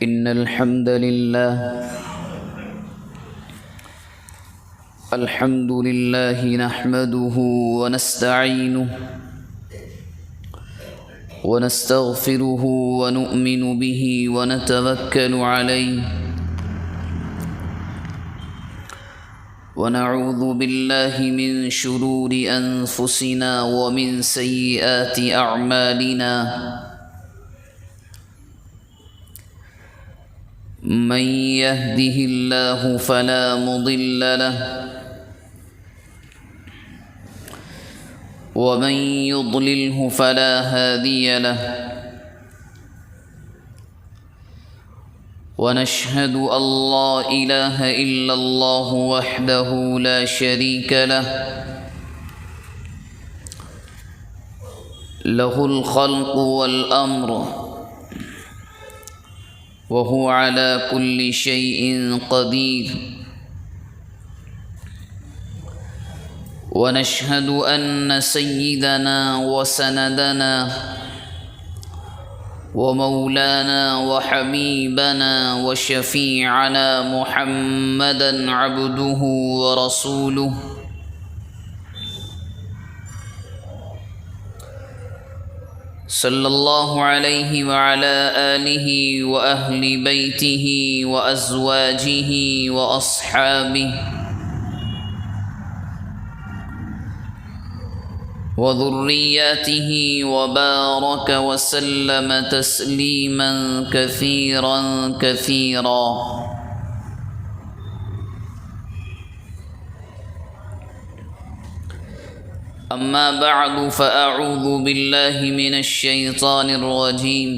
إن الحمد لله نحمده ونستعينه ونستغفره ونؤمن به ونتوكل عليه ونعوذ بالله من شرور أنفسنا ومن سيئات أعمالنا من يهده الله فلا مضل له ومن يضلله فلا هادي له ونشهد أن لا إله إلا الله وحده لا شريك له له الخلق والأمر وهو على كل شيء قدير ونشهد أن سيدنا وسندنا ومولانا وحبيبنا وشفيعنا محمدا عبده ورسوله صلى الله عليه وعلى آله وأهل بيته وأزواجه وأصحابه وذرياته وبارك وسلم تسليما كثيرا كثيرا. أما بعد فأعوذ بالله من الشيطان الرجيم.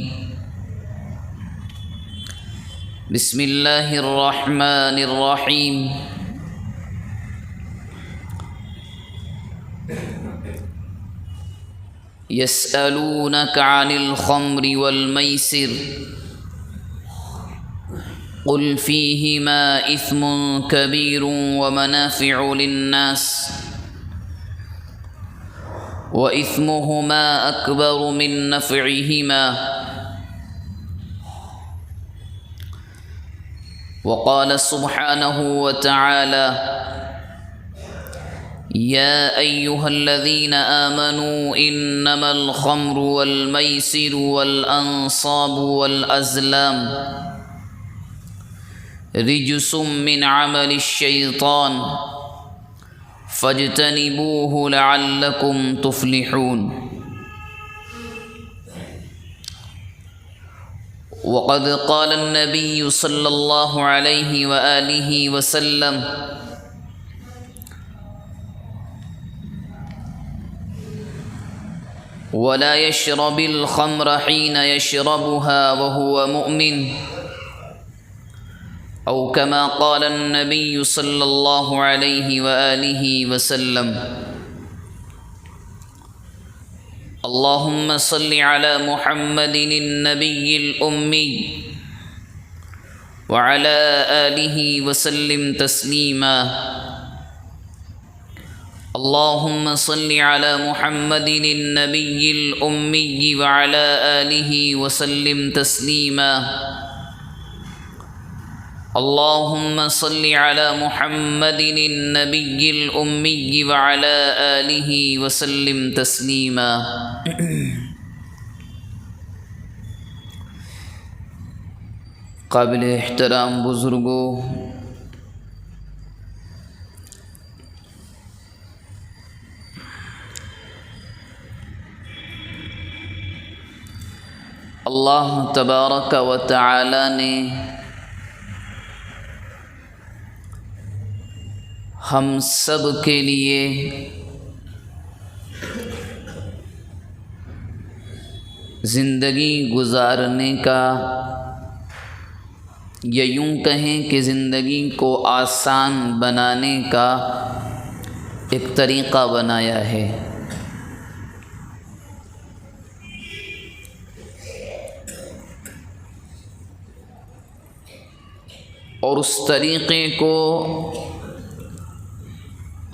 بسم الله الرحمن الرحيم. يسألونك عن الخمر والميسر قل فيهما إثم كبير ومنافع للناس وإثمهما أكبر من نفعهما وقال سبحانه وتعالى يا أيها الذين آمنوا إنما الخمر والميسر والأنصاب والأزلام رجس من عمل الشيطان فاجتنبوه لعلكم تفلحون. وقد قال النبي صلى الله عليه وآله وسلم ولا يشرب الخمر حين يشربها وهو مؤمن أو كما قال النبي صلى الله عليه وآله وسلم. اللهم صل على محمد النبي الأمي وعلى آله وسلم تسليما. اللهم صل على محمد النبي الأمي وعلى آله وسلم تسليما. اللهم صل على محمد النبي الأمي وعلى آله وسلم تسليما. قابل احترام بزرگوں، اللہ تبارک و تعالی نے ہم سب کے لیے زندگی گزارنے کا، یا یوں کہیں کہ زندگی کو آسان بنانے کا ایک طریقہ بنایا ہے. اور اس طریقے کو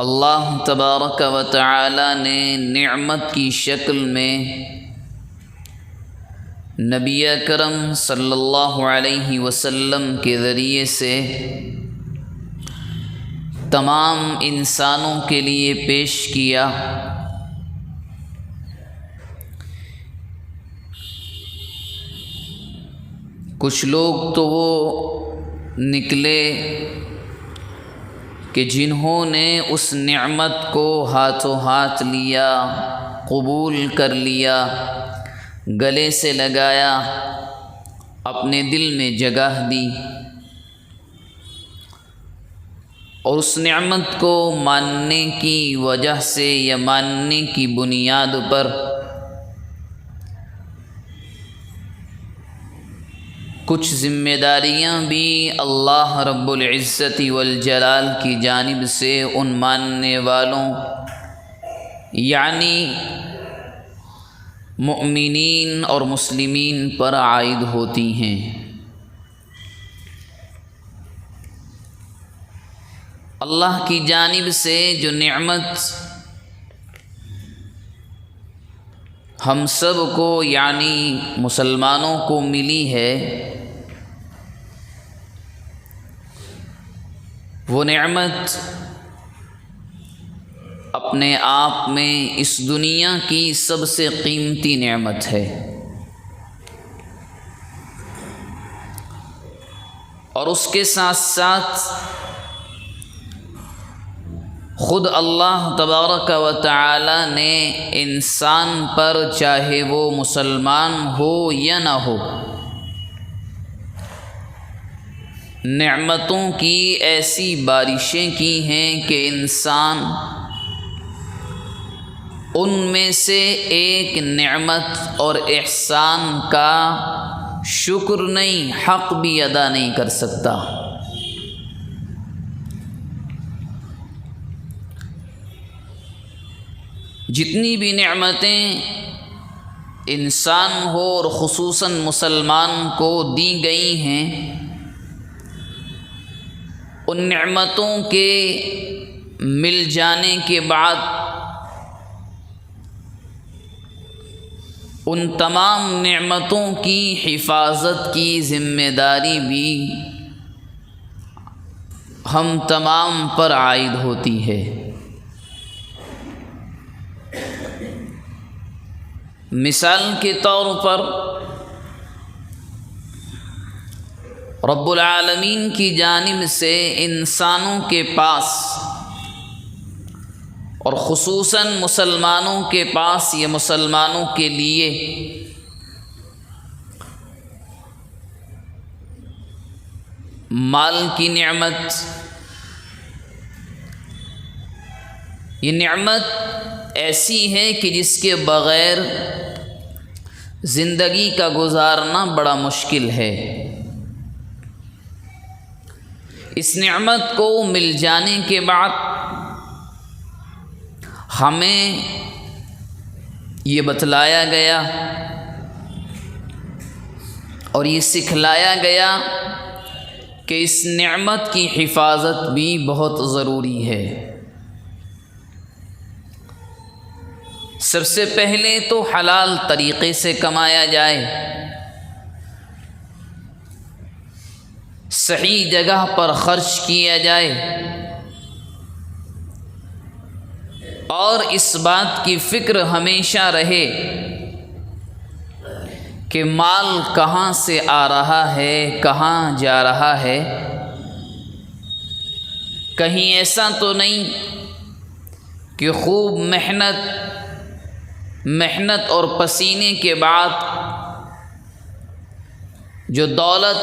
اللہ تبارک و تعالی نے نعمت کی شکل میں نبی اکرم صلی اللہ علیہ وسلم کے ذریعے سے تمام انسانوں کے لیے پیش کیا۔ کچھ لوگ تو وہ نکلے کہ جنہوں نے اس نعمت کو ہاتھوں ہاتھ لیا، قبول کر لیا، گلے سے لگایا، اپنے دل میں جگہ دی، اور اس نعمت کو ماننے کی وجہ سے یا ماننے کی بنیاد پر کچھ ذمہ داریاں بھی اللہ رب العزت والجلال کی جانب سے ان ماننے والوں یعنی مؤمنین اور مسلمین پر عائد ہوتی ہیں۔ اللہ کی جانب سے جو نعمت ہم سب کو یعنی مسلمانوں کو ملی ہے، وہ نعمت اپنے آپ میں اس دنیا کی سب سے قیمتی نعمت ہے، اور اس کے ساتھ ساتھ خود اللہ تبارک و تعالی نے انسان پر، چاہے وہ مسلمان ہو یا نہ ہو، نعمتوں کی ایسی بارشیں کی ہیں کہ انسان ان میں سے ایک نعمت اور احسان کا شکر نہیں، حق بھی ادا نہیں کر سکتا۔ جتنی بھی نعمتیں انسان ہو اور خصوصاً مسلمان کو دی گئی ہیں، ان نعمتوں کے مل جانے کے بعد ان تمام نعمتوں کی حفاظت کی ذمہ داری بھی ہم تمام پر عائد ہوتی ہے۔ مثال کے طور پر رب العالمین کی جانب سے انسانوں کے پاس اور خصوصاً مسلمانوں کے پاس یا مسلمانوں کے لیے مال کی نعمت، یہ نعمت ایسی ہے کہ جس کے بغیر زندگی کا گزارنا بڑا مشکل ہے۔ اس نعمت کو مل جانے کے بعد ہمیں یہ بتلایا گیا اور یہ سکھلایا گیا کہ اس نعمت کی حفاظت بھی بہت ضروری ہے۔ سب سے پہلے تو حلال طریقے سے کمایا جائے، صحیح جگہ پر خرچ کیا جائے، اور اس بات کی فکر ہمیشہ رہے کہ مال کہاں سے آ رہا ہے، کہاں جا رہا ہے۔ کہیں ایسا تو نہیں کہ خوب محنت اور پسینے کے بعد جو دولت،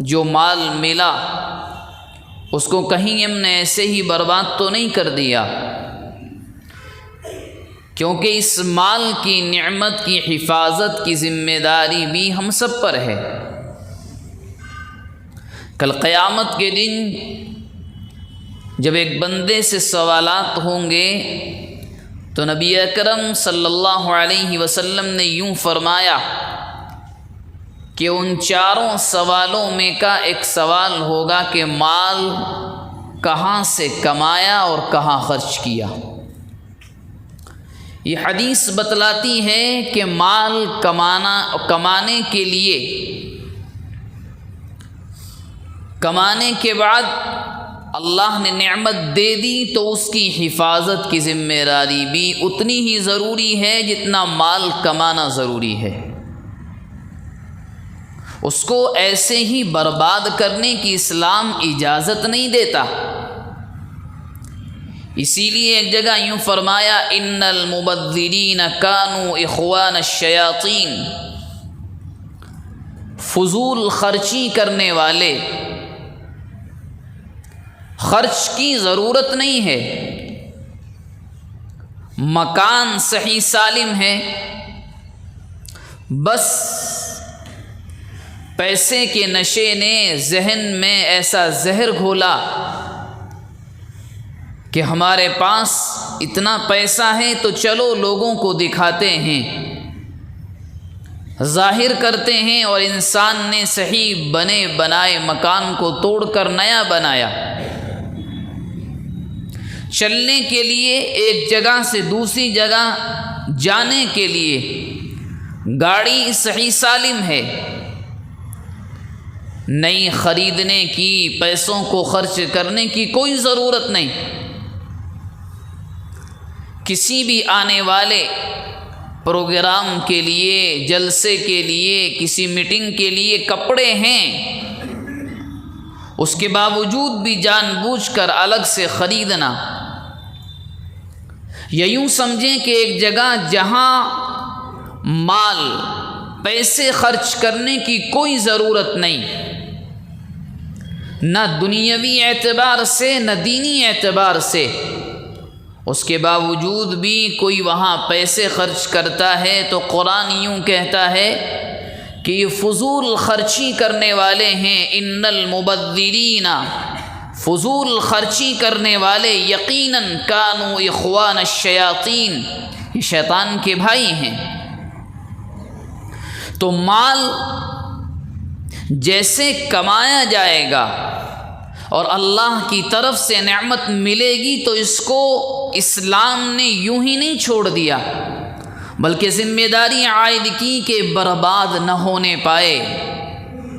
جو مال ملا، اس کو کہیں ہم نے ایسے ہی برباد تو نہیں کر دیا، کیونکہ اس مال کی نعمت کی حفاظت کی ذمہ داری بھی ہم سب پر ہے۔ کل قیامت کے دن جب ایک بندے سے سوالات ہوں گے تو نبی اکرم صلی اللہ علیہ وسلم نے یوں فرمایا کہ ان چاروں سوالوں میں کا ایک سوال ہوگا کہ مال کہاں سے کمایا اور کہاں خرچ کیا۔ یہ حدیث بتلاتی ہے کہ مال کمانے کے بعد اللہ نے نعمت دے دی تو اس کی حفاظت کی ذمہ داری بھی اتنی ہی ضروری ہے جتنا مال کمانا ضروری ہے۔ اس کو ایسے ہی برباد کرنے کی اسلام اجازت نہیں دیتا۔ اسی لیے ایک جگہ یوں فرمایا ان المبذرین کانوا اخوان الشیاطین، فضول خرچی کرنے والے، خرچ کی ضرورت نہیں ہے، مکان صحیح سالم ہے، بس پیسے کے نشے نے ذہن میں ایسا زہر گھولا کہ ہمارے پاس اتنا پیسہ ہے تو چلو لوگوں کو دکھاتے ہیں، ظاہر کرتے ہیں، اور انسان نے صحیح بنے بنائے مکان کو توڑ کر نیا بنایا۔ چلنے کے لیے ایک جگہ سے دوسری جگہ جانے کے لیے گاڑی صحیح سالم ہے، نئی خریدنے کی، پیسوں کو خرچ کرنے کی کوئی ضرورت نہیں۔ کسی بھی آنے والے پروگرام کے لیے، جلسے کے لیے، کسی میٹنگ کے لیے کپڑے ہیں، اس کے باوجود بھی جان بوجھ کر الگ سے خریدنا، یا یوں سمجھیں کہ ایک جگہ جہاں مال پیسے خرچ کرنے کی کوئی ضرورت نہیں، نہ دنیاوی اعتبار سے نہ دینی اعتبار سے، اس کے باوجود بھی کوئی وہاں پیسے خرچ کرتا ہے تو قرآن یوں کہتا ہے کہ یہ فضول خرچی کرنے والے ہیں۔ ان المبذرین، فضول خرچی کرنے والے یقیناً کانوا اخوان الشیاطین، یہ شیطان کے بھائی ہیں۔ تو مال جیسے کمایا جائے گا اور اللہ کی طرف سے نعمت ملے گی تو اس کو اسلام نے یوں ہی نہیں چھوڑ دیا، بلکہ ذمہ داری عائد کی کہ برباد نہ ہونے پائے،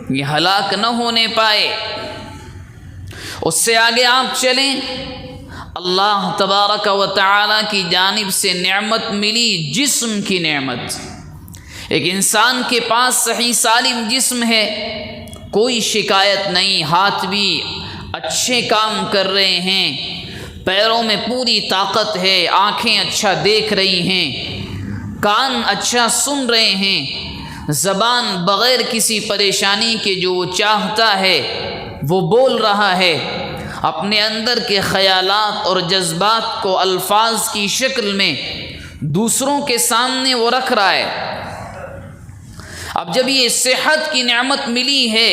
یہ ہلاک نہ ہونے پائے۔ اس سے آگے آپ چلیں، اللہ تبارک و تعالی کی جانب سے نعمت ملی، جسم کی نعمت۔ ایک انسان کے پاس صحیح سالم جسم ہے، کوئی شکایت نہیں، ہاتھ بھی اچھے کام کر رہے ہیں، پیروں میں پوری طاقت ہے، آنکھیں اچھا دیکھ رہی ہیں، کان اچھا سن رہے ہیں، زبان بغیر کسی پریشانی کے جو وہ چاہتا ہے وہ بول رہا ہے، اپنے اندر کے خیالات اور جذبات کو الفاظ کی شکل میں دوسروں کے سامنے وہ رکھ رہا ہے۔ اب جب یہ صحت کی نعمت ملی ہے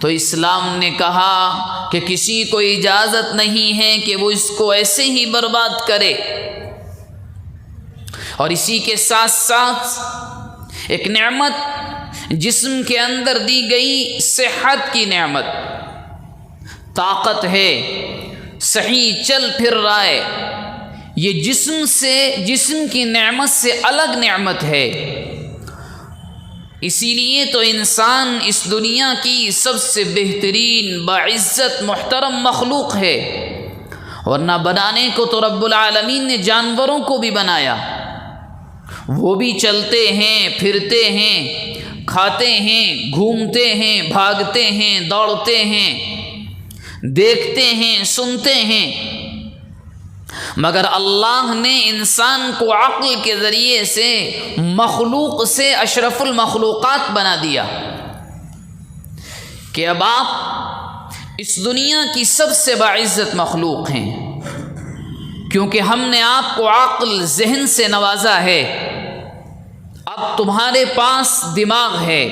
تو اسلام نے کہا کہ کسی کو اجازت نہیں ہے کہ وہ اس کو ایسے ہی برباد کرے، اور اسی کے ساتھ ساتھ ایک نعمت جسم کے اندر دی گئی، صحت کی نعمت، طاقت ہے، صحیح چل پھر رہا ہے، یہ جسم کی نعمت سے الگ نعمت ہے۔ اسی لیے تو انسان اس دنیا کی سب سے بہترین، باعزت، محترم مخلوق ہے، ورنہ بنانے کو تو رب العالمین نے جانوروں کو بھی بنایا، وہ بھی چلتے ہیں، پھرتے ہیں، کھاتے ہیں، گھومتے ہیں، بھاگتے ہیں، دوڑتے ہیں، دیکھتے ہیں، سنتے ہیں، مگر اللہ نے انسان کو عقل کے ذریعے سے مخلوق سے اشرف المخلوقات بنا دیا کہ اب آپ اس دنیا کی سب سے باعزت مخلوق ہیں، کیونکہ ہم نے آپ کو عقل، ذہن سے نوازا ہے۔ اب تمہارے پاس دماغ ہے،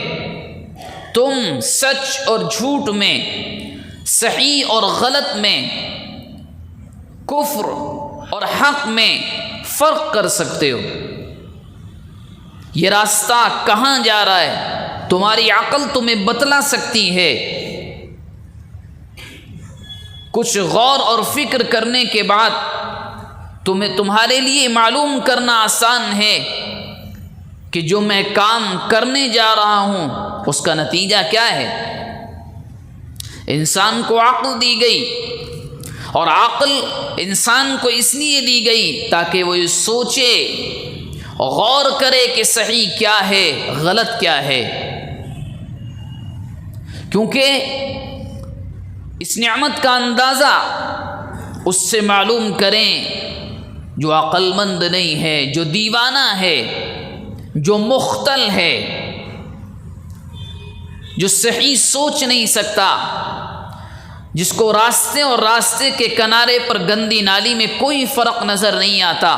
تم سچ اور جھوٹ میں، صحیح اور غلط میں، کفر اور حق میں فرق کر سکتے ہو۔ یہ راستہ کہاں جا رہا ہے تمہاری عقل تمہیں بتلا سکتی ہے۔ کچھ غور اور فکر کرنے کے بعد تمہارے لیے معلوم کرنا آسان ہے کہ جو میں کام کرنے جا رہا ہوں اس کا نتیجہ کیا ہے۔ انسان کو عقل دی گئی، اور عقل انسان کو اس لیے دی گئی تاکہ وہ یہ سوچے، غور کرے کہ صحیح کیا ہے، غلط کیا ہے، کیونکہ اس نعمت کا اندازہ اس سے معلوم کریں جو عقل مند نہیں ہے، جو دیوانہ ہے، جو مختل ہے، جو صحیح سوچ نہیں سکتا، جس کو راستے اور راستے کے کنارے پر گندی نالی میں کوئی فرق نظر نہیں آتا،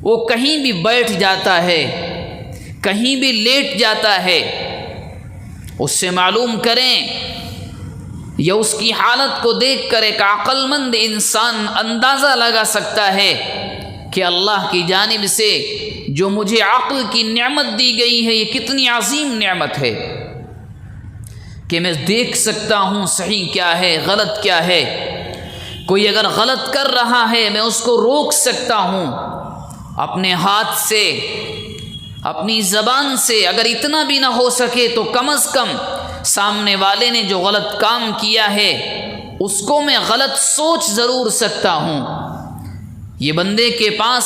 وہ کہیں بھی بیٹھ جاتا ہے، کہیں بھی لیٹ جاتا ہے، اس سے معلوم کریں یا اس کی حالت کو دیکھ کر ایک عقل مند انسان اندازہ لگا سکتا ہے کہ اللہ کی جانب سے جو مجھے عقل کی نعمت دی گئی ہے یہ کتنی عظیم نعمت ہے کہ میں دیکھ سکتا ہوں صحیح کیا ہے، غلط کیا ہے۔ کوئی اگر غلط کر رہا ہے میں اس کو روک سکتا ہوں اپنے ہاتھ سے، اپنی زبان سے، اگر اتنا بھی نہ ہو سکے تو کم از کم سامنے والے نے جو غلط کام کیا ہے اس کو میں غلط سوچ ضرور سکتا ہوں۔ یہ بندے کے پاس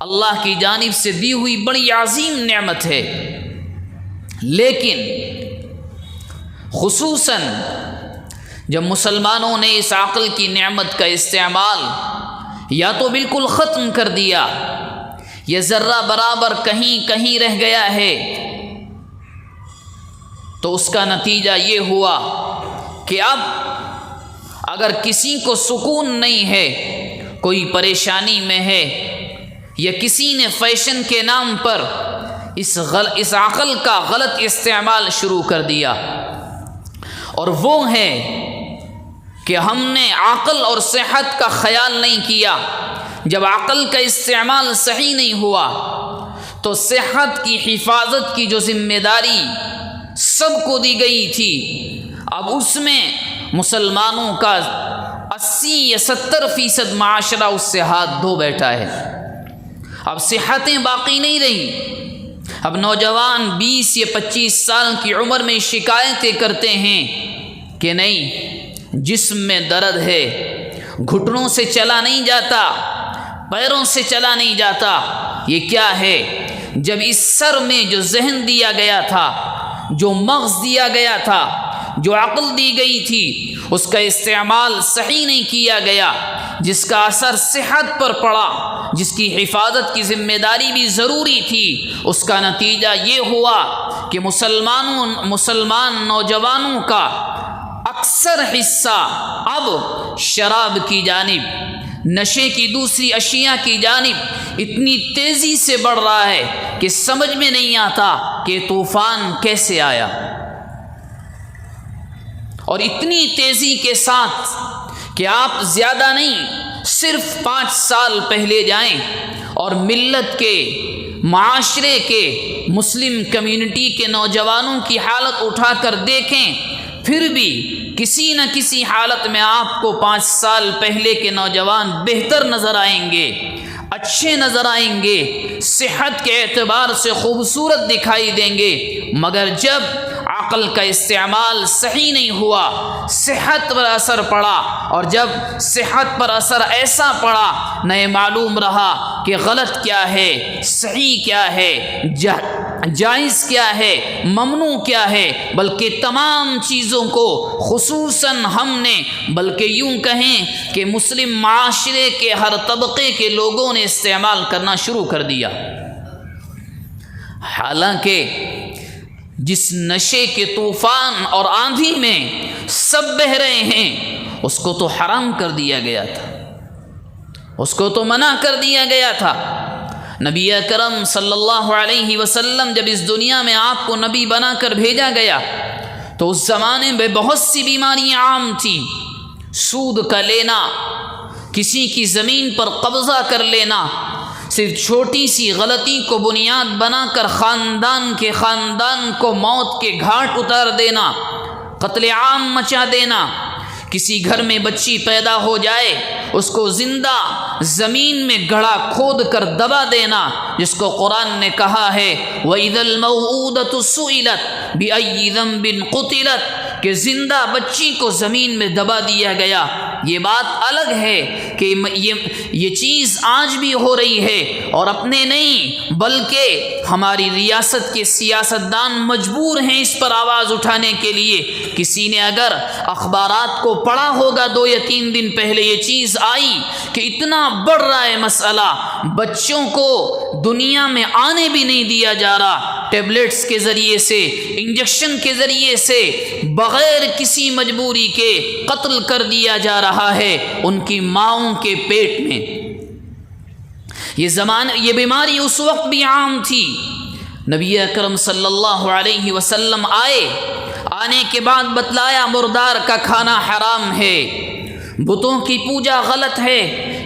اللہ کی جانب سے دی ہوئی بڑی عظیم نعمت ہے، لیکن خصوصاً جب مسلمانوں نے اس عقل کی نعمت کا استعمال یا تو بالکل ختم کر دیا یا ذرہ برابر کہیں کہیں رہ گیا ہے، تو اس کا نتیجہ یہ ہوا کہ اب اگر کسی کو سکون نہیں ہے، کوئی پریشانی میں ہے، یا کسی نے فیشن کے نام پر اس عقل کا غلط استعمال شروع کر دیا، اور وہ ہے کہ ہم نے عقل اور صحت کا خیال نہیں کیا۔ جب عقل کا استعمال صحیح نہیں ہوا تو صحت کی حفاظت کی جو ذمہ داری سب کو دی گئی تھی، اب اس میں مسلمانوں کا 80 یا 70% معاشرہ اس سے ہاتھ دھو بیٹھا ہے۔ اب صحتیں باقی نہیں رہیں۔ اب نوجوان 20 یا 25 سال کی عمر میں شکایتیں کرتے ہیں کہ نہیں، جسم میں درد ہے، گھٹنوں سے چلا نہیں جاتا، پیروں سے چلا نہیں جاتا۔ یہ کیا ہے؟ جب اس سر میں جو ذہن دیا گیا تھا، جو مغز دیا گیا تھا، جو عقل دی گئی تھی، اس کا استعمال صحیح نہیں کیا گیا، جس کا اثر صحت پر پڑا، جس کی حفاظت کی ذمہ داری بھی ضروری تھی، اس کا نتیجہ یہ ہوا کہ مسلمان نوجوانوں کا اکثر حصہ اب شراب کی جانب، نشے کی دوسری اشیاء کی جانب اتنی تیزی سے بڑھ رہا ہے کہ سمجھ میں نہیں آتا کہ طوفان کیسے آیا، اور اتنی تیزی کے ساتھ کہ آپ زیادہ نہیں، صرف 5 سال پہلے جائیں اور ملت کے، معاشرے کے، مسلم کمیونٹی کے نوجوانوں کی حالت اٹھا کر دیکھیں، پھر بھی کسی نہ کسی حالت میں آپ کو 5 سال پہلے کے نوجوان بہتر نظر آئیں گے، اچھے نظر آئیں گے، صحت کے اعتبار سے خوبصورت دکھائی دیں گے۔ مگر جب عقل کا استعمال صحیح نہیں ہوا، صحت پر اثر پڑا، اور جب صحت پر اثر ایسا پڑا، نہ یہ معلوم رہا کہ غلط کیا ہے، صحیح کیا ہے، جائز کیا ہے، ممنوع کیا ہے، بلکہ تمام چیزوں کو خصوصاً ہم نے، بلکہ یوں کہیں کہ مسلم معاشرے کے ہر طبقے کے لوگوں نے استعمال کرنا شروع کر دیا۔ حالانکہ جس نشے کے طوفان اور آندھی میں سب بہہ رہے ہیں، اس کو تو حرام کر دیا گیا تھا، اس کو تو منع کر دیا گیا تھا۔ نبی اکرم صلی اللہ علیہ وسلم جب اس دنیا میں آپ کو نبی بنا کر بھیجا گیا تو اس زمانے میں بہت سی بیماریاں عام تھیں۔ سود کا لینا، کسی کی زمین پر قبضہ کر لینا، صرف چھوٹی سی غلطی کو بنیاد بنا کر خاندان کو موت کے گھاٹ اتار دینا، قتل عام مچا دینا۔ کسی گھر میں بچی پیدا ہو جائے اس کو زندہ زمین میں گڑھا کھود کر دبا دینا، جس کو قرآن نے کہا ہے وَإِذَا الْمَوْءُودَةُ سُئِلَتْ بِأَيِّ ذَنبٍ قُتِلَتْ، کہ زندہ بچی کو زمین میں دبا دیا گیا۔ یہ بات الگ ہے کہ یہ چیز آج بھی ہو رہی ہے، اور اپنے نہیں بلکہ ہماری ریاست کے سیاستدان مجبور ہیں اس پر آواز اٹھانے کے لیے۔ کسی نے اگر اخبارات کو پڑھا ہوگا 2 یا 3 دن پہلے یہ چیز آئی کہ اتنا بڑھ رہا ہے مسئلہ، بچوں کو دنیا میں آنے بھی نہیں دیا جا رہا، ٹیبلٹس کے ذریعے سے، انجیکشن کے ذریعے سے، بغیر کسی مجبوری کے قتل کر دیا جا رہا ہے ان کی ماؤں کے پیٹ میں۔ یہ بیماری اس وقت بھی عام تھی۔ نبی اکرم صلی اللہ علیہ وسلم آنے کے بعد بتلایا مردار کا کھانا حرام ہے، بتوں کی پوجا غلط ہے،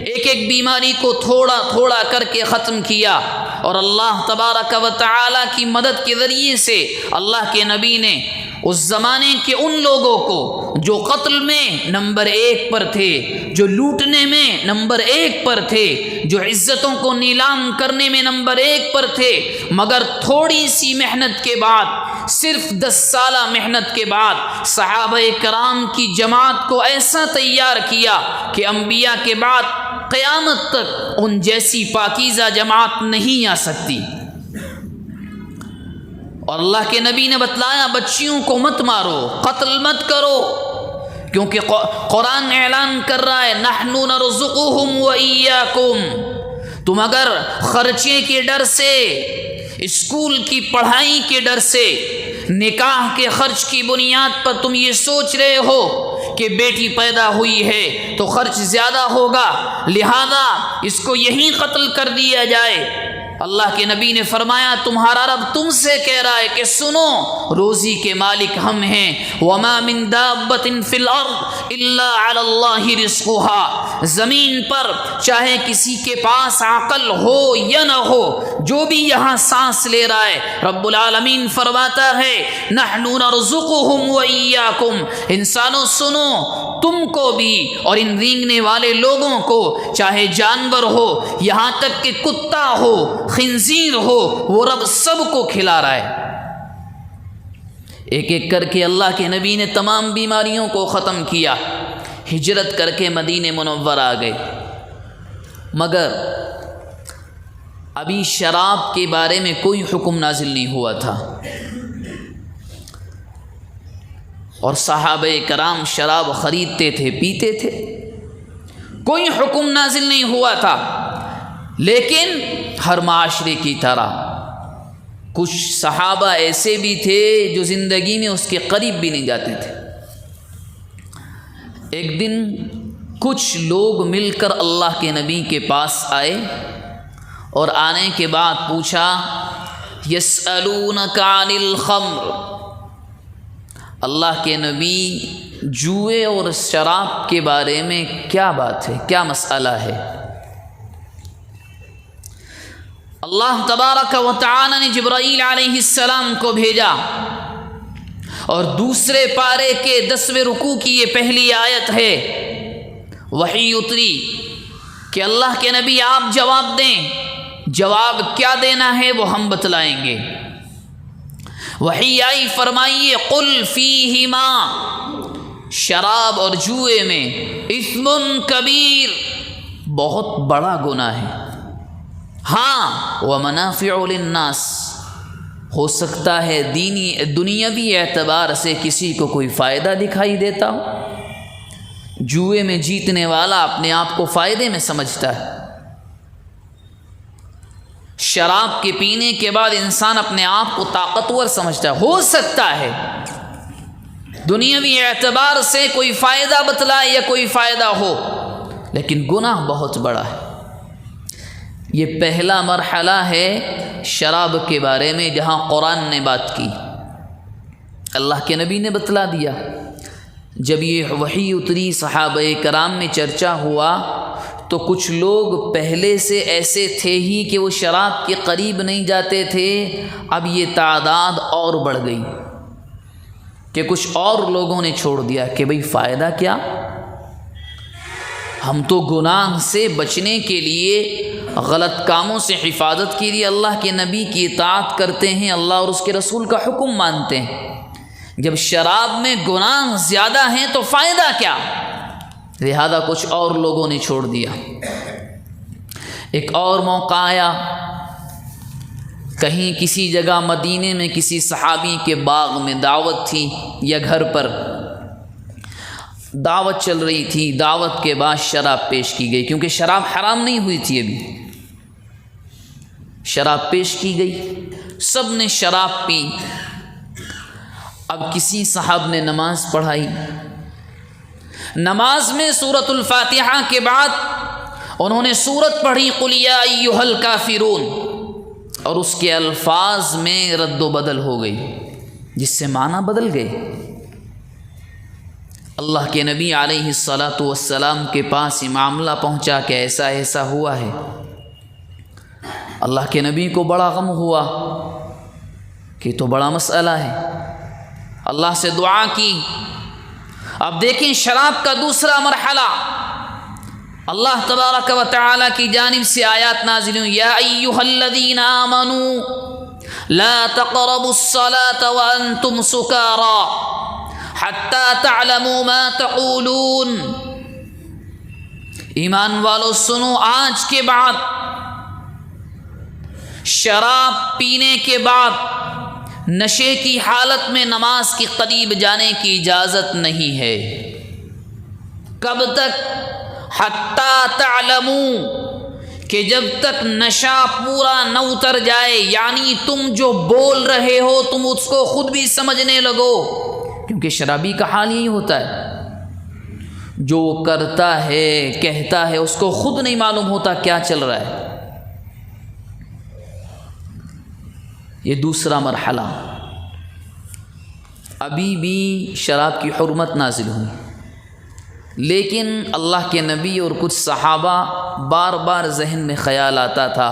ایک بیماری کو تھوڑا تھوڑا کر کے ختم کیا، اور اللہ تبارک و تعالی کی مدد کے ذریعے سے اللہ کے نبی نے اس زمانے کے ان لوگوں کو جو قتل میں نمبر 1 پر تھے، جو لوٹنے میں نمبر 1 پر تھے، جو عزتوں کو نیلام کرنے میں نمبر 1 پر تھے، مگر تھوڑی سی محنت کے بعد، صرف 10 سالہ محنت کے بعد صحابہ کرام کی جماعت کو ایسا تیار کیا کہ انبیاء کے بعد قیامت تک ان جیسی پاکیزہ جماعت نہیں آ سکتی۔ اور اللہ کے نبی نے بتلایا بچیوں کو مت مارو، قتل مت کرو، کیونکہ قرآن اعلان کر رہا ہے نحن نرزقهم وإياكم، تم اگر خرچے کے ڈر سے، اسکول کی پڑھائی کے ڈر سے، نکاح کے خرچ کی بنیاد پر تم یہ سوچ رہے ہو کہ بیٹی پیدا ہوئی ہے تو خرچ زیادہ ہوگا لہذا اس کو یہیں قتل کر دیا جائے، اللہ کے نبی نے فرمایا تمہارا رب تم سے کہہ رہا ہے کہ سنو، روزی کے مالک ہم ہیں، وَمَا مِن دَابَّةٍ فِي الْأَرْضِ إِلَّا عَلَى اللَّهِ رِزْقُهَا، زمین پر چاہے کسی کے پاس عقل ہو یا نہ ہو، جو بھی یہاں سانس لے رہا ہے، رب العالمین فرماتا ہے نَحْنُ نَرْزُقُهُمْ وَإِيَّاكُمْ، انسانوں سنو، تم کو بھی اور ان رینگنے والے لوگوں کو، چاہے جانور ہو، یہاں تک کہ کتا ہو، خنزیر ہو، وہ رب سب کو کھلا رہا ہے۔ ایک ایک کر کے اللہ کے نبی نے تمام بیماریوں کو ختم کیا، ہجرت کر کے مدینہ منور آ گئے، مگر ابھی شراب کے بارے میں کوئی حکم نازل نہیں ہوا تھا، اور صحابہ کرام شراب خریدتے تھے، پیتے تھے، کوئی حکم نازل نہیں ہوا تھا، لیکن ہر معاشرے کی طرح کچھ صحابہ ایسے بھی تھے جو زندگی میں اس کے قریب بھی نہیں جاتے تھے۔ ایک دن کچھ لوگ مل کر اللہ کے نبی کے پاس آئے، اور آنے کے بعد پوچھا یسألونک عن الخمر، اللہ کے نبی جوئے اور شراب کے بارے میں کیا بات ہے، کیا مسئلہ ہے؟ اللہ تبارک و تعالی نے جبرائیل علیہ السلام کو بھیجا، اور دوسرے پارے کے 10ویں رکوع کی یہ پہلی آیت ہے، وحی اتری کہ اللہ کے نبی آپ جواب دیں، جواب کیا دینا ہے وہ ہم بتلائیں گے۔ وحی آئی، فرمائیے قل فیہما، شراب اور جوئے میں اثم کبیر، بہت بڑا گناہ ہے، ہاں ومنافع للناس، ہو سکتا ہے دنیاوی اعتبار سے کسی کو کوئی فائدہ دکھائی دیتا ہو، جوئے میں جیتنے والا اپنے آپ کو فائدے میں سمجھتا ہے، شراب کے پینے کے بعد انسان اپنے آپ کو طاقتور سمجھتا ہے، ہو سکتا ہے دنیاوی اعتبار سے کوئی فائدہ بتلائے یا کوئی فائدہ ہو، لیکن گناہ بہت بڑا ہے۔ یہ پہلا مرحلہ ہے شراب کے بارے میں جہاں قرآن نے بات کی، اللہ کے نبی نے بتلا دیا۔ جب یہ وحی اتری، صحابہ کرام میں چرچا ہوا، تو کچھ لوگ پہلے سے ایسے تھے ہی کہ وہ شراب کے قریب نہیں جاتے تھے، اب یہ تعداد اور بڑھ گئی کہ کچھ اور لوگوں نے چھوڑ دیا کہ بھئی فائدہ کیا، ہم تو گناہ سے بچنے کے لیے، غلط کاموں سے حفاظت کے لیے اللہ کے نبی کی اطاعت کرتے ہیں، اللہ اور اس کے رسول کا حکم مانتے ہیں۔ جب شراب میں گناہ زیادہ ہیں تو فائدہ کیا؟ لہذا کچھ اور لوگوں نے چھوڑ دیا۔ ایک اور موقع آیا، کہیں کسی جگہ مدینے میں کسی صحابی کے باغ میں دعوت تھی یا گھر پر دعوت چل رہی تھی، دعوت کے بعد شراب پیش کی گئی، کیونکہ شراب حرام نہیں ہوئی تھی ابھی، شراب پیش کی گئی، سب نے شراب پی۔ اب کسی صاحب نے نماز پڑھائی، نماز میں سورۃ الفاتحہ کے بعد انہوں نے سورت پڑھی قل یا ایھا الکافرون، اور اس کے الفاظ میں رد و بدل ہو گئی، جس سے معنی بدل گئے۔ اللہ کے نبی علیہ الصلاۃ والسلام کے پاس یہ معاملہ پہنچا کہ ایسا ہوا ہے۔ اللہ کے نبی کو بڑا غم ہوا کہ تو بڑا مسئلہ ہے، اللہ سے دعا کی۔ اب دیکھیں شراب کا دوسرا مرحلہ، اللہ تبارک و تعالی کی جانب سے آیات نازل ہوئی، یا ایھا الذین آمنوا لا تقربوا الصلاة وانتم سکارى حتی تعلموا ما تقولون۔ ایمان والو سنو، آج کے بعد شراب پینے کے بعد نشے کی حالت میں نماز کے قریب جانے کی اجازت نہیں ہے۔ کب تک؟ حتی تعلموا، کہ جب تک نشہ پورا نہ اتر جائے، یعنی تم جو بول رہے ہو تم اس کو خود بھی سمجھنے لگو، کیونکہ شرابی کا حال یہی ہوتا ہے، جو کرتا ہے کہتا ہے اس کو خود نہیں معلوم ہوتا کیا چل رہا ہے۔ یہ دوسرا مرحلہ، ابھی بھی شراب کی حرمت نازل ہوئی، لیکن اللہ کے نبی اور کچھ صحابہ بار بار ذہن میں خیال آتا تھا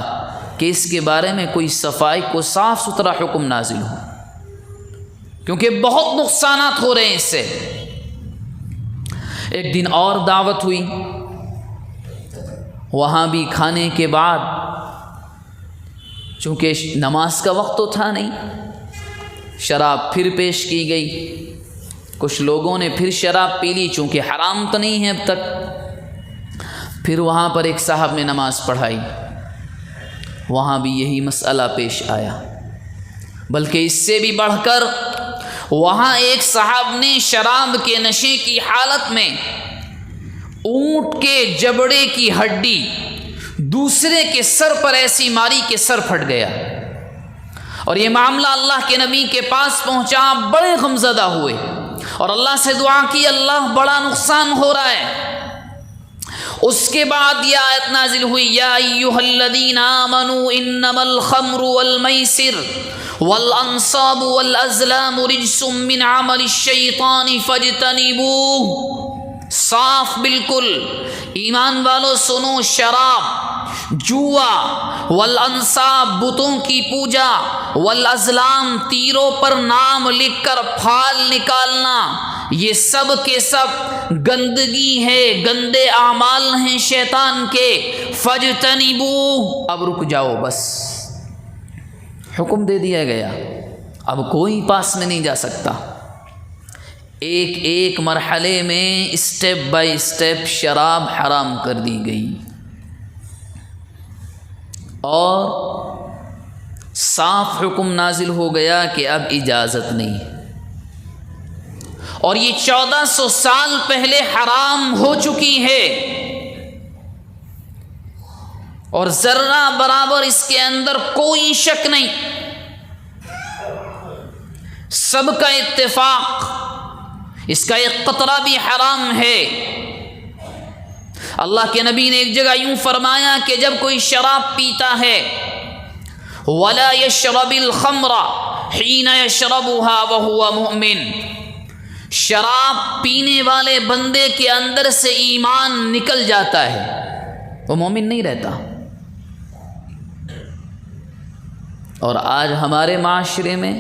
کہ اس کے بارے میں کوئی صفائی، کو صاف ستھرا حکم نازل ہو، کیونکہ بہت نقصانات ہو رہے ہیں اس سے۔ ایک دن اور دعوت ہوئی، وہاں بھی کھانے کے بعد، چونکہ نماز کا وقت تو تھا نہیں، شراب پھر پیش کی گئی۔ کچھ لوگوں نے پھر شراب پی لی، چونکہ حرام تو نہیں ہے اب تک۔ پھر وہاں پر ایک صاحب نے نماز پڑھائی، وہاں بھی یہی مسئلہ پیش آیا، بلکہ اس سے بھی بڑھ کر وہاں ایک صاحب نے شراب کے نشے کی حالت میں اونٹ کے جبڑے کی ہڈی دوسرے کے سر پر ایسی ماری کہ سر پھٹ گیا، اور یہ معاملہ اللہ کے نبی کے پاس پہنچا، بڑے غمزدہ ہوئے اور اللہ سے دعا کی، اللہ بڑا نقصان ہو رہا ہے۔ اس کے بعد یہ آیت نازل ہوئی، یا ایھا الذین آمنوا انما الخمر والمیسر والانصاب والازلام رجس من عمل الشیطان فاجتنبوہ۔ صاف بالکل، ایمان والو سنو، شراب، جوا، والانصاب بتوں کی پوجا، والازلام تیروں پر نام لکھ کر پھال نکالنا، یہ سب کے سب گندگی ہے، گندے اعمال ہیں شیطان کے۔ فاجتنبوہ، اب رک جاؤ، بس حکم دے دیا گیا، اب کوئی پاس میں نہیں جا سکتا۔ ایک ایک مرحلے میں اسٹیپ بائی اسٹیپ شراب حرام کر دی گئی، اور صاف حکم نازل ہو گیا کہ اب اجازت نہیں، اور یہ 1400 سال پہلے حرام ہو چکی ہے، اور ذرہ برابر اس کے اندر کوئی شک نہیں، سب کا اتفاق، اس کا ایک قطرہ بھی حرام ہے۔ اللہ کے نبی نے ایک جگہ یوں فرمایا کہ جب کوئی شراب پیتا ہے، وَلَا يَشْرَبِ الْخَمْرَ حِينَ يَشْرَبُهَا وَهُوَ مُؤْمِنٌ، شراب پینے والے بندے کے اندر سے ایمان نکل جاتا ہے، وہ مومن نہیں رہتا۔ اور آج ہمارے معاشرے میں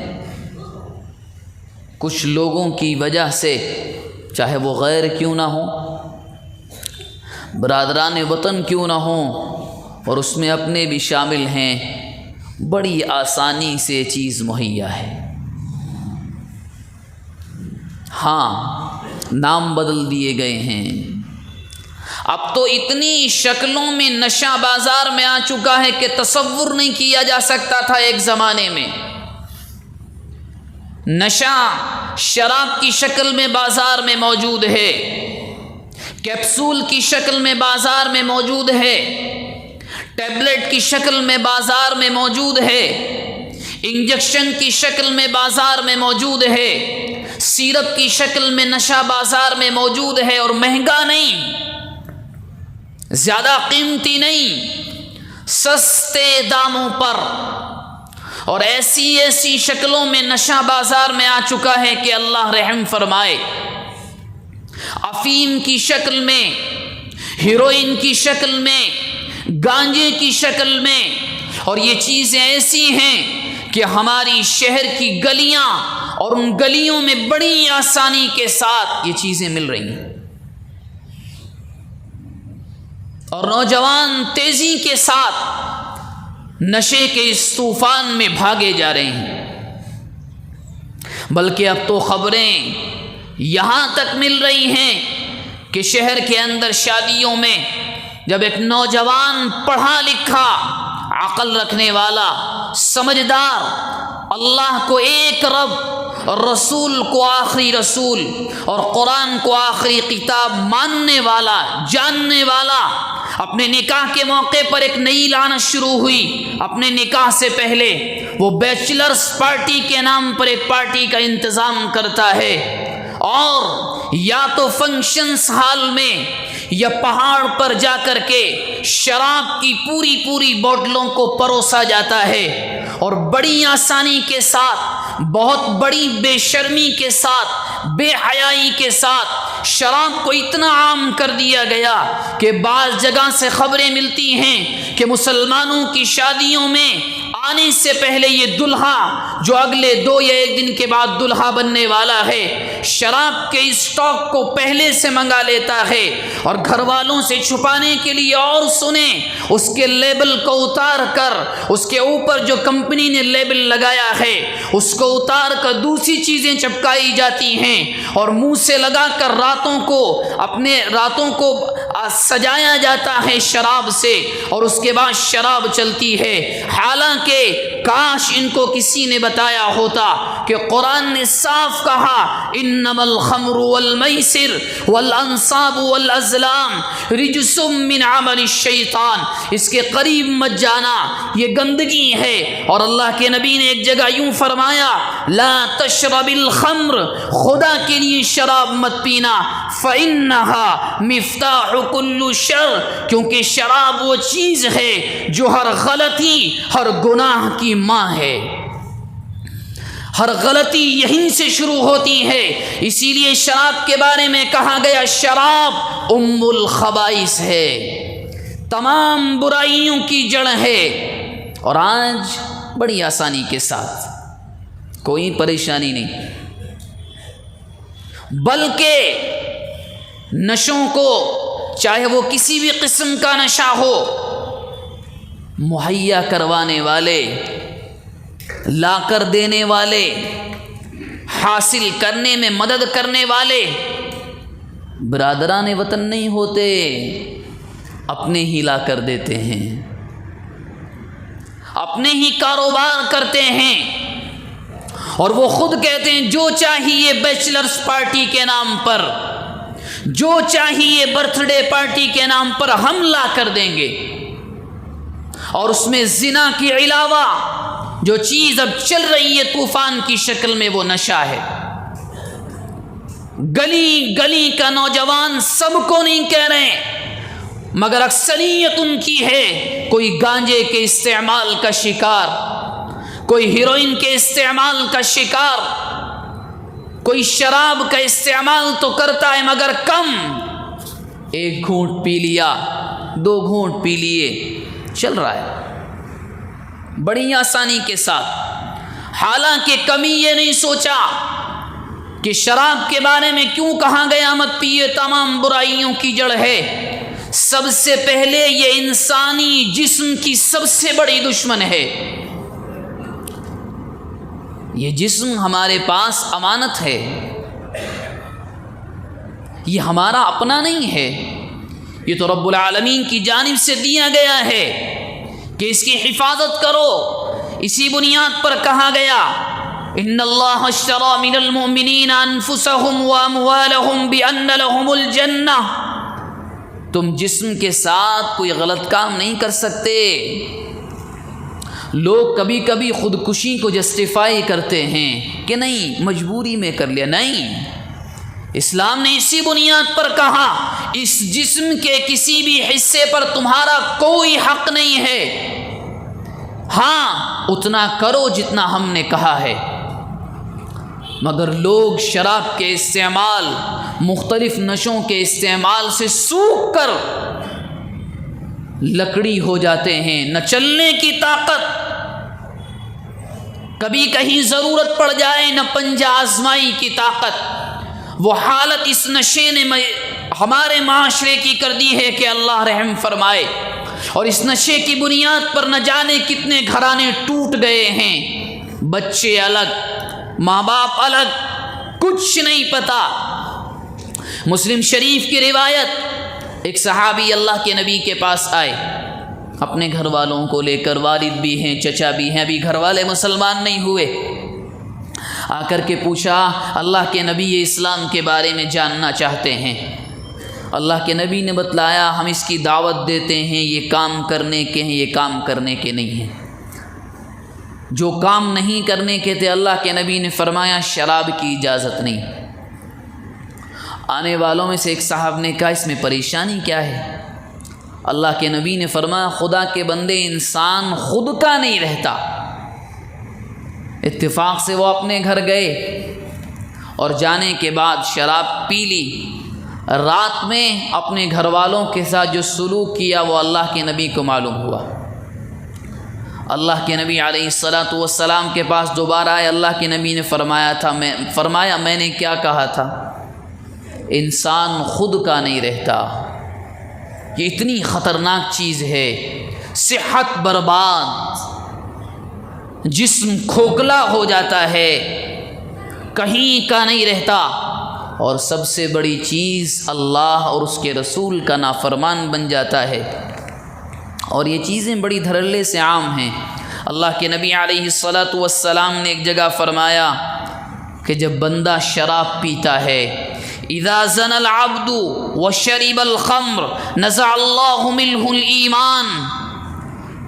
کچھ لوگوں کی وجہ سے، چاہے وہ غیر کیوں نہ ہو، برادران وطن کیوں نہ ہوں اور اس میں اپنے بھی شامل ہیں، بڑی آسانی سے چیز مہیا ہے۔ ہاں، نام بدل دیے گئے ہیں، اب تو اتنی شکلوں میں نشہ بازار میں آ چکا ہے کہ تصور نہیں کیا جا سکتا تھا ایک زمانے میں۔ نشہ شراب کی شکل میں بازار میں موجود ہے، کیپسول کی شکل میں بازار میں موجود ہے، ٹیبلٹ کی شکل میں بازار میں موجود ہے، انجیکشن کی شکل میں بازار میں موجود ہے، سیرپ کی شکل میں نشہ بازار میں موجود ہے، اور مہنگا نہیں، زیادہ قیمتی نہیں، سستے داموں پر، اور ایسی ایسی شکلوں میں نشہ بازار میں آ چکا ہے کہ اللہ رحم فرمائے۔ افیم کی شکل میں، ہیروئن کی شکل میں، گانجے کی شکل میں، اور یہ چیزیں ایسی ہیں کہ ہماری شہر کی گلیاں اور ان گلیوں میں بڑی آسانی کے ساتھ یہ چیزیں مل رہی ہیں، اور نوجوان تیزی کے ساتھ نشے کے اس طوفان میں بھاگے جا رہے ہیں۔ بلکہ اب تو خبریں یہاں تک مل رہی ہیں کہ شہر کے اندر شادیوں میں جب ایک نوجوان پڑھا لکھا، عقل رکھنے والا، سمجھدار، اللہ کو ایک رب، رسول کو آخری رسول اور قرآن کو آخری کتاب ماننے والا، جاننے والا، اپنے نکاح کے موقع پر ایک نئی لعنت شروع ہوئی۔ اپنے نکاح سے پہلے وہ بیچلرز پارٹی کے نام پر ایک پارٹی کا انتظام کرتا ہے، اور یا تو فنکشنز ہال میں یا پہاڑ پر جا کر کے شراب کی پوری بوتلوں کو پروسا جاتا ہے، اور بڑی آسانی کے ساتھ، بہت بڑی بے شرمی کے ساتھ، بے حیائی کے ساتھ شراب کو اتنا عام کر دیا گیا کہ بعض جگہ سے خبریں ملتی ہیں کہ مسلمانوں کی شادیوں میں آنے سے پہلے یہ دلہا جو اگلے 2 یا 1 دن کے بعد دلہا بننے والا ہے، شراب کے اسٹاک کو پہلے سے منگا لیتا ہے، اور گھر والوں سے چھپانے کے لیے، اور سنیں، اس کے لیبل کو اتار کر، اس کے اوپر جو کمپنی نے لیبل لگایا ہے اس کو اتار کر دوسری چیزیں چپکائی جاتی ہیں، اور منہ سے لگا کر راتوں کو سجایا جاتا ہے شراب سے، اور اس کے بعد شراب چلتی ہے۔ حالانکہ کاش ان کو کسی نے بتایا ہوتا کہ قرآن نے صاف کہا، انما الخمر والمیسر والانصاب والازلام رجس من عمل الشیطان، اس کے قریب مت جانا، یہ گندگی ہے۔ اور اللہ کے نبی نے ایک جگہ یوں فرمایا، لا تشرب الخمر، خدا کے لیے شراب مت پینا، فإنها مفتاح كل شر، کیونکہ شراب وہ چیز ہے جو ہر غلطی، ہر گناہ کی ماں ہے، ہر غلطی یہیں سے شروع ہوتی ہے۔ اسی لیے شراب کے بارے میں کہا گیا، شراب ام الخبائث ہے، تمام برائیوں کی جڑ ہے۔ اور آج بڑی آسانی کے ساتھ، کوئی پریشانی نہیں، بلکہ نشوں کو، چاہے وہ کسی بھی قسم کا نشہ ہو، مہیا کروانے والے، لا کر دینے والے، حاصل کرنے میں مدد کرنے والے برادران وطن نہیں ہوتے، اپنے ہی لا کر دیتے ہیں، اپنے ہی کاروبار کرتے ہیں، اور وہ خود کہتے ہیں جو چاہیے بیچلرز پارٹی کے نام پر، جو چاہیے برتھ ڈے پارٹی کے نام پر ہم لا کر دیں گے۔ اور اس میں زنا کے علاوہ جو چیز اب چل رہی ہے طوفان کی شکل میں، وہ نشہ ہے۔ گلی گلی کا نوجوان سب کو نہیں کہہ رہے، مگر اکثریت ان کی ہے، کوئی گانجے کے استعمال کا شکار، کوئی ہیروئن کے استعمال کا شکار، کوئی شراب کا استعمال تو کرتا ہے مگر کم، 1 گھونٹ پی لیا، 2 گھونٹ پی لیے، چل رہا ہے بڑی آسانی کے ساتھ۔ حالانکہ کمی یہ نہیں سوچا کہ شراب کے بارے میں کیوں کہا گیا مت پیے، تمام برائیوں کی جڑ ہے۔ سب سے پہلے یہ انسانی جسم کی سب سے بڑی دشمن ہے۔ یہ جسم ہمارے پاس امانت ہے، یہ ہمارا اپنا نہیں ہے، یہ تو رب العالمین کی جانب سے دیا گیا ہے کہ اس کی حفاظت کرو۔ اسی بنیاد پر کہا گیا ان اللہ اشتری من المؤمنین انفسهم واموالهم بان لهم الجنہ۔ تم جسم کے ساتھ کوئی غلط کام نہیں کر سکتے۔ لوگ کبھی کبھی خودکشی کو جسٹیفائی کرتے ہیں کہ نہیں مجبوری میں کر لیا، نہیں، اسلام نے اسی بنیاد پر کہا اس جسم کے کسی بھی حصے پر تمہارا کوئی حق نہیں ہے، ہاں اتنا کرو جتنا ہم نے کہا ہے۔ مگر لوگ شراب کے استعمال، مختلف نشوں کے استعمال سے سوکھ کر لکڑی ہو جاتے ہیں، نہ چلنے کی طاقت، کبھی کہیں ضرورت پڑ جائے نہ پنجہ آزمائی کی طاقت۔ وہ حالت اس نشے نے ہمارے معاشرے کی کر دی ہے کہ اللہ رحم فرمائے، اور اس نشے کی بنیاد پر نہ جانے کتنے گھرانے ٹوٹ گئے ہیں، بچے الگ، ماں باپ الگ، کچھ نہیں پتا۔ مسلم شریف کی روایت، ایک صحابی اللہ کے نبی کے پاس آئے اپنے گھر والوں کو لے کر، والد بھی ہیں، چچا بھی ہیں، ابھی گھر والے مسلمان نہیں ہوئے۔ آ کر کے پوچھا اللہ کے نبی یہ اسلام کے بارے میں جاننا چاہتے ہیں۔ اللہ کے نبی نے بتلایا ہم اس کی دعوت دیتے ہیں، یہ کام کرنے کے ہیں، یہ کام کرنے کے نہیں ہیں۔ جو کام نہیں کرنے کے تھے اللہ کے نبی نے فرمایا شراب کی اجازت نہیں۔ آنے والوں میں سے ایک صاحب نے کہا اس میں پریشانی کیا ہے؟ اللہ کے نبی نے فرمایا خدا کے بندے انسان خود کا نہیں رہتا۔ اتفاق سے وہ اپنے گھر گئے اور جانے کے بعد شراب پی لی۔ رات میں اپنے گھر والوں کے ساتھ جو سلوک کیا وہ اللہ کے نبی کو معلوم ہوا۔ اللہ کے نبی علیہ الصلاۃ والسلام کے پاس دوبارہ آئے۔ اللہ کے نبی نے فرمایا میں نے کیا کہا تھا؟ انسان خود کا نہیں رہتا۔ یہ اتنی خطرناک چیز ہے، صحت برباد، جسم کھوکھلا ہو جاتا ہے، کہیں کا نہیں رہتا، اور سب سے بڑی چیز اللہ اور اس کے رسول کا نافرمان بن جاتا ہے۔ اور یہ چیزیں بڑی دھڑلے سے عام ہیں۔ اللہ کے نبی علیہ الصلاۃ والسلام نے ایک جگہ فرمایا کہ جب بندہ شراب پیتا ہے، اذا زنى العبد وشرب الخمر نزع اللہ منہ الایمان،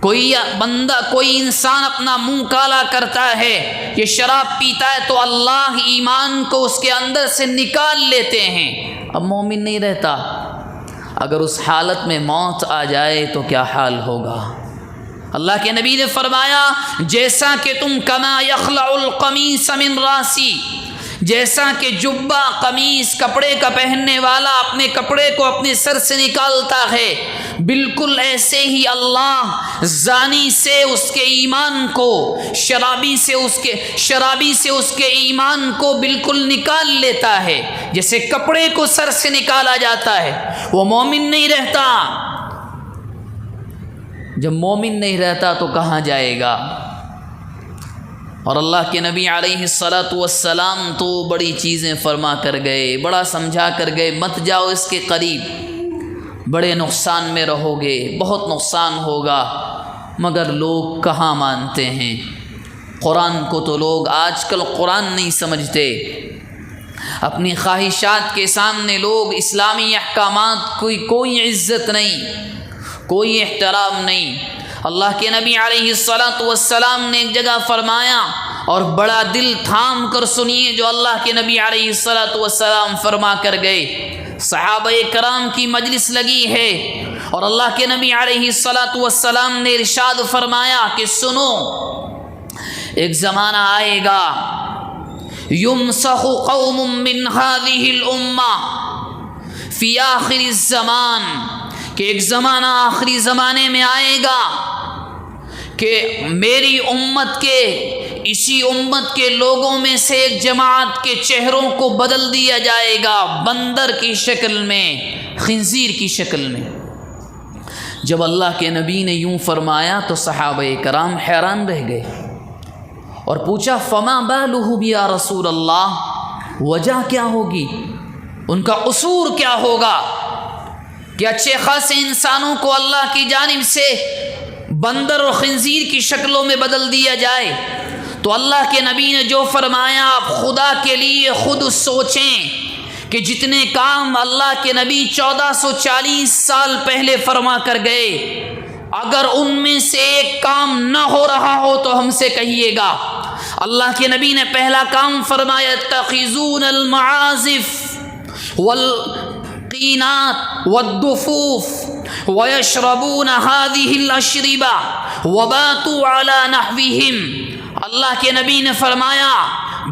کوئی بندہ، کوئی انسان اپنا منہ کالا کرتا ہے، یہ شراب پیتا ہے تو اللہ ایمان کو اس کے اندر سے نکال لیتے ہیں، اب مومن نہیں رہتا۔ اگر اس حالت میں موت آ جائے تو کیا حال ہوگا؟ اللہ کے نبی نے فرمایا جیسا کہ تم کما یخلع القمیص من راسی، جیسا کہ جبہ قمیص کپڑے کا پہننے والا اپنے کپڑے کو اپنے سر سے نکالتا ہے، بالکل ایسے ہی اللہ زانی سے اس کے ایمان کو، شرابی سے اس کے ایمان کو بالکل نکال لیتا ہے، جیسے کپڑے کو سر سے نکالا جاتا ہے۔ وہ مومن نہیں رہتا۔ جب مومن نہیں رہتا تو کہاں جائے گا؟ اور اللہ کے نبی علیہ الصلاۃ والسلام تو بڑی چیزیں فرما کر گئے، بڑا سمجھا کر گئے، مت جاؤ اس کے قریب، بڑے نقصان میں رہو گے، بہت نقصان ہوگا۔ مگر لوگ کہاں مانتے ہیں؟ قرآن کو تو لوگ آج کل قرآن نہیں سمجھتے، اپنی خواہشات کے سامنے لوگ اسلامی احکامات کی کوئی عزت نہیں، کوئی احترام نہیں۔ اللہ کے نبی علیہ الصلاۃ والسلام نے ایک جگہ فرمایا، اور بڑا دل تھام کر سنیے جو اللہ کے نبی علیہ الصلاۃ والسلام فرما کر گئے۔ صحابہ کرام کی مجلس لگی ہے اور اللہ کے نبی علیہ الصلاۃ والسلام نے ارشاد فرمایا کہ سنو، ایک زمانہ آئے گا یمسخ قوم من هذه الامہ فی آخر الزمان، کہ ایک زمانہ آخری زمانے میں آئے گا کہ میری امت کے، اسی امت کے لوگوں میں سے ایک جماعت کے چہروں کو بدل دیا جائے گا، بندر کی شکل میں، خنزیر کی شکل میں۔ جب اللہ کے نبی نے یوں فرمایا تو صحابہ کرام حیران رہ گئے اور پوچھا فما بالہ یا رسول اللہ، وجہ کیا ہوگی، ان کا قصور کیا ہوگا کہ اچھے خاصے انسانوں کو اللہ کی جانب سے بندر اور خنزیر کی شکلوں میں بدل دیا جائے؟ تو اللہ کے نبی نے جو فرمایا آپ خدا کے لیے خود سوچیں کہ جتنے کام اللہ کے نبی 1440 سال پہلے فرما کر گئے، اگر ان میں سے ایک کام نہ ہو رہا ہو تو ہم سے کہیے گا۔ اللہ کے نبی نے پہلا کام فرمایا تخذون المعازف والقینات والدفوف ویشربون هذه الاشربہ وباتوا علی نحوہم۔ اللہ کے نبی نے فرمایا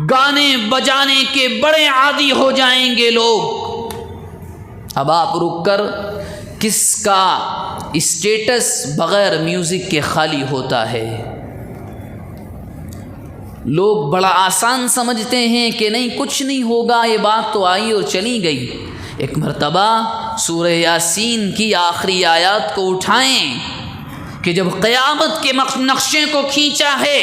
گانے بجانے کے بڑے عادی ہو جائیں گے لوگ۔ اب آپ رک کر کس کا اسٹیٹس بغیر میوزک کے خالی ہوتا ہے؟ لوگ بڑا آسان سمجھتے ہیں کہ نہیں کچھ نہیں ہوگا، یہ بات تو آئی اور چلی گئی۔ ایک مرتبہ سورہ یاسین کی آخری آیات کو اٹھائیں کہ جب قیامت کے نقشے کو کھینچا ہے،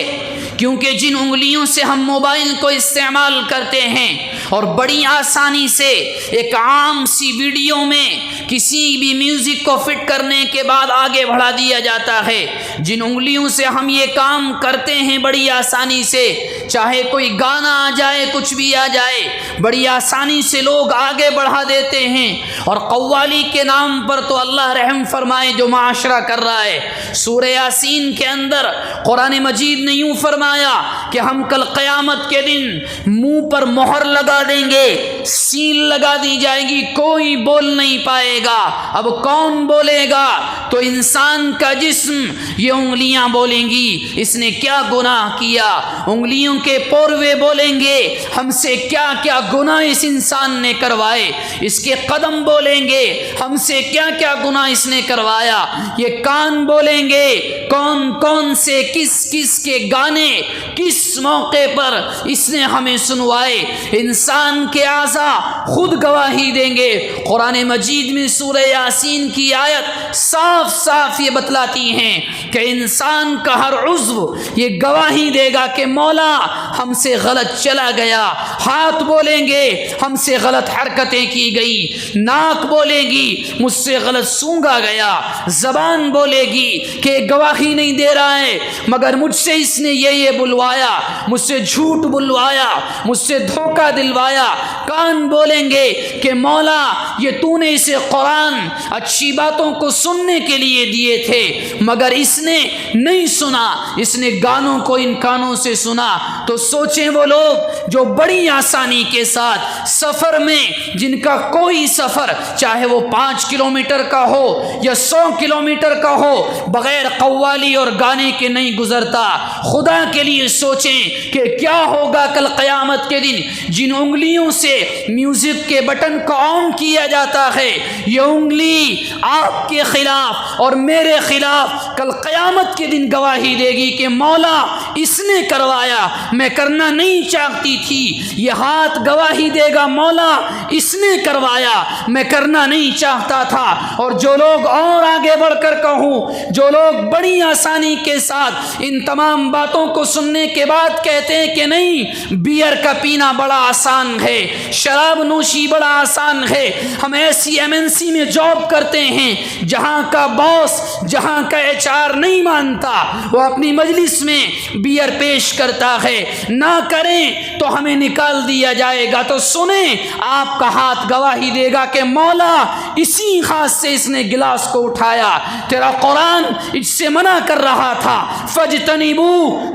کیونکہ جن انگلیوں سے ہم موبائل کو استعمال کرتے ہیں اور بڑی آسانی سے ایک عام سی ویڈیو میں کسی بھی میوزک کو فٹ کرنے کے بعد آگے بڑھا دیا جاتا ہے، جن انگلیوں سے ہم یہ کام کرتے ہیں بڑی آسانی سے، چاہے کوئی گانا آ جائے کچھ بھی آ جائے بڑی آسانی سے لوگ آگے بڑھا دیتے ہیں۔ اور قوالی کے نام پر تو اللہ رحم فرمائے جو معاشرہ کر رہا ہے۔ سورہ یاسین کے اندر قرآن مجید نے یوں فرمایا کہ ہم کل قیامت کے دن منہ پر مہر لگا دیں گے، سیل لگا دی جائے گی، کوئی بول نہیں پائے گا۔ اب کون بولے گا؟ تو انسان کا جسم، یہ انگلیاں بولیں گی اس نے کیا گناہ کیا، انگلیوں کے پوروے بولیں گے ہم سے کیا کیا گناہ اس انسان نے کروائے، اس کے قدم بولیں گے ہم سے کیا کیا گناہ اس نے کروایا، یہ کان بولیں گے کون کون سے کس کس کے گانے کس موقع پر اس نے ہمیں سنوائے۔ انسان کے اعضاء خود گواہی دیں گے۔ قرآن مجید میں سورہ یاسین کی آیت صاف صاف یہ بتلاتی ہیں کہ انسان کا ہر عضو یہ گواہی دے گا کہ مولا ہم سے غلط چلا گیا۔ ہاتھ بولیں گے ہم سے غلط حرکتیں کی گئی، ناک بولے گی مجھ سے غلط سونگا گیا، زبان بولے گی کہ گواہی نہیں دے رہا ہے مگر مجھ سے اس نے یہ بلوایا، مجھ سے جھوٹ بلوایا، مجھ سے دھوکہ دلوایا۔ کان بولیں گے کہ مولا یہ تو نے اسے قرآن اچھی باتوں کو سننے کے لیے دیے تھے مگر اس نے نہیں سنا، اس نے گانوں کو ان کانوں سے سنا۔ تو سوچیں وہ لوگ جو بڑی آسانی کے ساتھ سفر میں، جن کا کوئی سفر چاہے وہ 5 کلومیٹر کا ہو یا 100 کلومیٹر کا ہو بغیر قوالی اور گانے کے نہیں گزرتا۔ خدا کے لیے سوچیں کہ کیا ہوگا کل قیامت کے دن۔ جن انگلیوں سے میوزک کے بٹن کو آن کیا جاتا ہے، یہ انگلی آپ کے خلاف اور میرے خلاف کل قیامت کے دن گواہی دے گی کہ مولا اس نے کروایا، میں کرنا نہیں چاہتی تھی۔ یہ ہاتھ گواہی دے گا مولا اس نے کروایا، میں کرنا نہیں چاہتا تھا۔ اور جو لوگ اور آگے بڑھ کر کہوں، جو لوگ بڑی آسانی کے ساتھ ان تمام باتوں کو سننے کے بعد کہتے ہیں کہ نہیں بیئر کا پینا بڑا آسان ہے، شراب نوشی بڑا آسان ہے، ہم ایسی MNC میں جاب کرتے ہیں جہاں کا باس، جہاں کا HR نہیں مانتا، وہ اپنی مجلس میں بیئر پیش کرتا ہے، نہ کریں تو ہمیں نکال دیا جائے گا۔ تو سنیں آپ کا ہاتھ گواہی دے گا کہ مولا اسی ہاتھ سے اس نے گلاس کو اٹھایا، تیرا قرآن اس سے منع کر رہا تھا، فجتنبو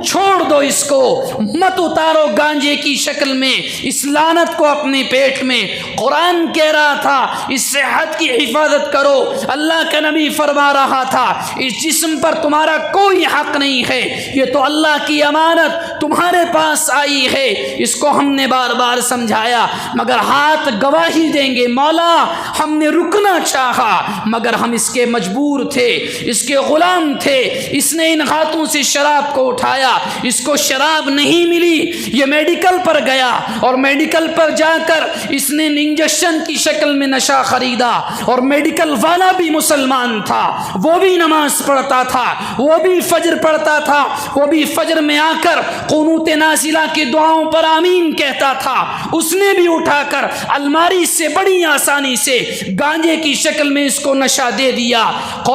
چھوڑ دو اس کو، مت اتارو گانجے کی شکل میں اس لعنت کو اپنے پیٹ میں۔ قرآن کہہ رہا تھا اس صحت کی حفاظت کرو، اللہ کا نبی فرما رہا تھا اس جسم پر تمہارا کوئی حق نہیں ہے، یہ تو اللہ کی امانت تمہارے پاس آئی ہے، اس کو ہم نے بار بار سمجھایا مگر ہاتھ گواہی دیں گے مولا ہم نے رکنا چاہا مگر ہم اس کے مجبور تھے، اس کے غلام تھے، اس نے ان ہاتھوں سے شراب کو اٹھایا، اس کو شراب نہیں ملی، یہ میڈیکل پر گیا اور میڈیکل پر جا کر اس نے انجیکشن کی شکل میں نشہ خریدا، اور میڈیکل والا بھی مسلمان تھا، وہ بھی نماز پڑھتا تھا، وہ بھی فجر پڑھتا تھا، وہ بھی فجر میں آ کر قنوت نازلہ کی دعاؤں پر آمین کہتا تھا، اس نے بھی اٹھا کر الماری سے بڑی آسانی سے گانجے کی شکل میں اس کو نشہ دے دیا۔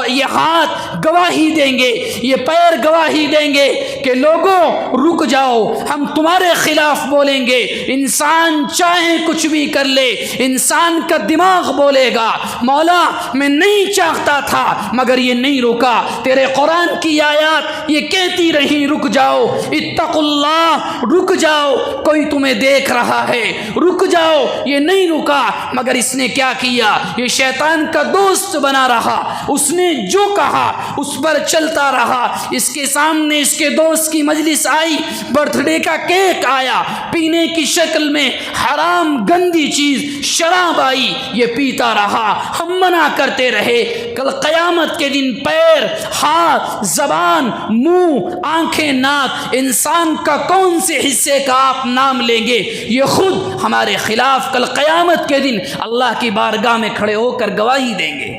یہ ہاتھ گواہی دیں گے، یہ پیر گواہی دیں گے کہ لوگوں رک جاؤ، ہم تمہارے خلاف بولیں گے۔ انسان چاہے کچھ بھی کر لے، انسان کا دماغ بولے گا مولا میں نہیں چاہتا تھا مگر یہ نہیں رکا، تیرے قرآن کی آیات یہ کہتی رہی رک جاؤ، اتقوا اللہ، رک جاؤ، کوئی تمہیں دیکھ رہا ہے، رک جاؤ، یہ نہیں رکا مگر اس نے کیا کیا، یہ شیطان کا دوست بنا رہا، اس نے جو کہا اس پر چلتا رہا، اس کے سامنے اس کے دوست کی مجلس آئی، برتھ ڈے کا کیک آیا، پینے کی شکل میں حرام گندی چیز شراب آئی، یہ پیتا رہا، ہم منع کرتے رہے۔ کل قیامت کے دن پیر، ہاتھ، زبان، منہ، آنکھیں، ناک، انسان کا کون سے حصے کا آپ نام لیں گے، یہ خود ہمارے خلاف کل قیامت کے دن اللہ کی بارگاہ میں کھڑے ہو کر گواہی دیں گے۔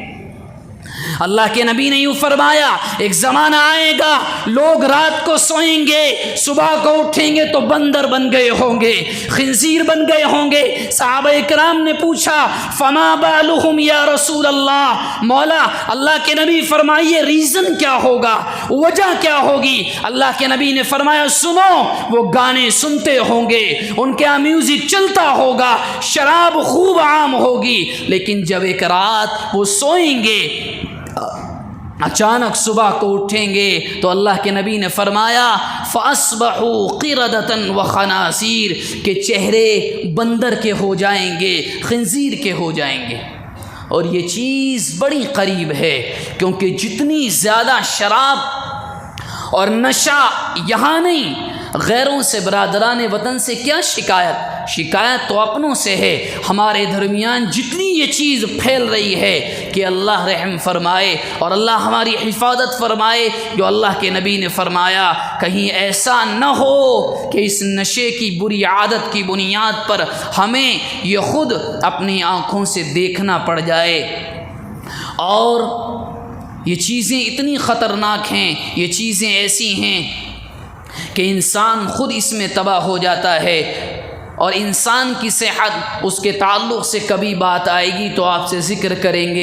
اللہ کے نبی نے یوں فرمایا ایک زمانہ آئے گا لوگ رات کو سوئیں گے، صبح کو اٹھیں گے تو بندر بن گئے ہوں گے، خنزیر بن گئے ہوں گے۔ صحابہ کرام نے پوچھا فما بالہم یا رسول اللہ، مولا اللہ کے نبی فرمائیے ریزن کیا ہوگا، وجہ کیا ہوگی؟ اللہ کے نبی نے فرمایا سنو، وہ گانے سنتے ہوں گے، ان کے یہاں میوزک چلتا ہوگا، شراب خوب عام ہوگی، لیکن جب ایک رات وہ سوئیں گے اچانک صبح کو اٹھیں گے تو اللہ کے نبی نے فرمایا فَأَصْبَحُوا قِرَدَةً وَخَنَازِيرَ، کہ چہرے بندر کے ہو جائیں گے، خنزیر کے ہو جائیں گے۔ اور یہ چیز بڑی قریب ہے کیونکہ جتنی زیادہ شراب اور نشہ یہاں نہیں، غیروں سے برادران وطن سے کیا شکایت تو اپنوں سے ہے۔ ہمارے درمیان جتنی یہ چیز پھیل رہی ہے کہ اللہ رحم فرمائے اور اللہ ہماری حفاظت فرمائے۔ جو اللہ کے نبی نے فرمایا کہیں ایسا نہ ہو کہ اس نشے کی بری عادت کی بنیاد پر ہمیں یہ خود اپنی آنکھوں سے دیکھنا پڑ جائے۔ اور یہ چیزیں اتنی خطرناک ہیں، یہ چیزیں ایسی ہیں کہ انسان خود اس میں تباہ ہو جاتا ہے، اور انسان کی صحت اس کے تعلق سے کبھی بات آئے گی تو آپ سے ذکر کریں گے۔